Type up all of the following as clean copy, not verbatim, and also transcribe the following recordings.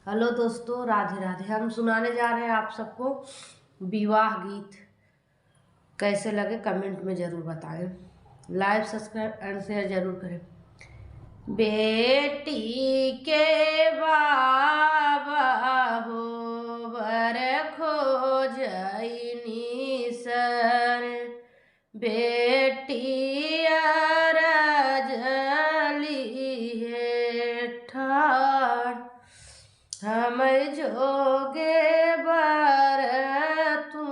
Hello दोस्तों, राधे राधे। हम सुनाने जा रहे हैं आप सबको विवाह गीत। कैसे लगे कमेंट में ज़रूर बताएं। लाइक, सब्सक्राइब एंड शेयर ज़रूर करें। बेटी के बाबा हो बर खोजनी सर, बेटी अरजली है ठार, हम जोगे बर तू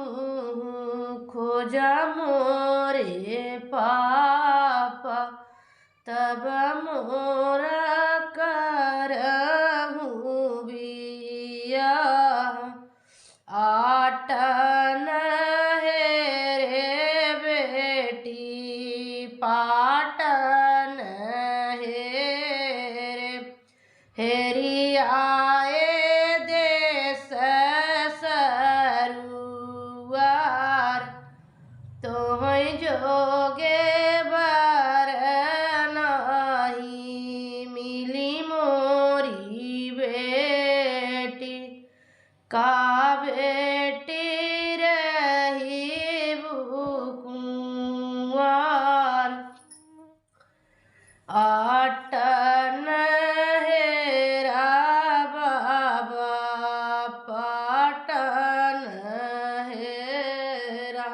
खोजा मोरे पापा, तब मोरा करहूँ बिया। आटन है रे बेटी पाटन है रे, हेरी आए देश सरुआर, तोहै जोगे बर नाही मिली मोरी बेटी, का बेटी रही कुंवार। आटन हेरा बाबा पाटन हेरा,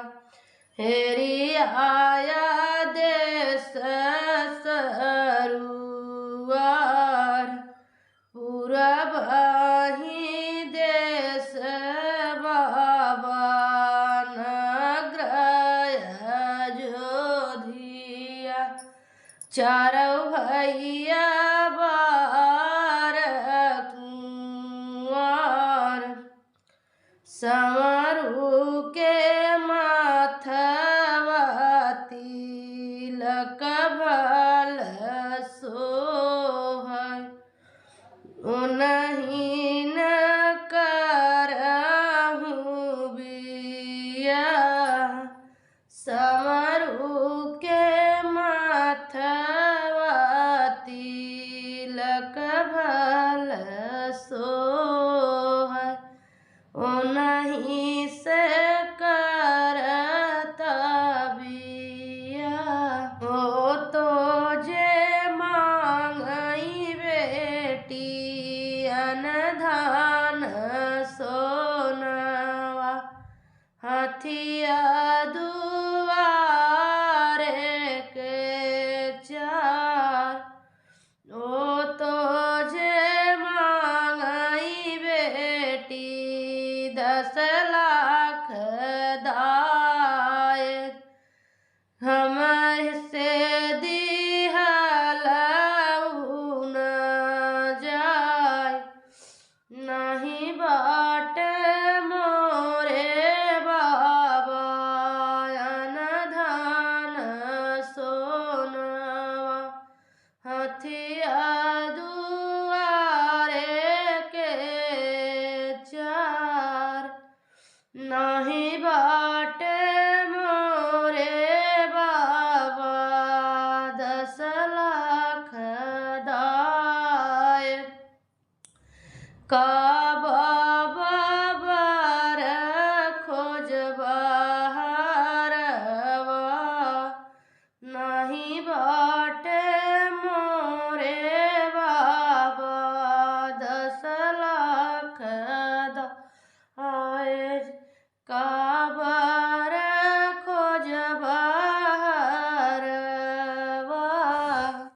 हेरी आया देश सरुआर, पूरब ही देश बाबा नग्रह जोधिया, चारौ भैया बार कुंवर, संवरू के माथवा तिलक भल सोहै, उन्हीं न करहूँ बिया। संवरू के माथवा तिलक भल सोहै, उन्हीं से करता बिया। हो तो जे मांगई बेटी अनधान सोनवा, हथिया दुआरे के चार। ओ तो जे मांगई बेटी 10 लाख दाय, हमसे दिहलऊ न जाय, नहीं बाट मोरे बाबा अनधान सोनवा, हथिया दुआरे के चार। नहीं बाट मोरे बाबा 10 लाख दाय, का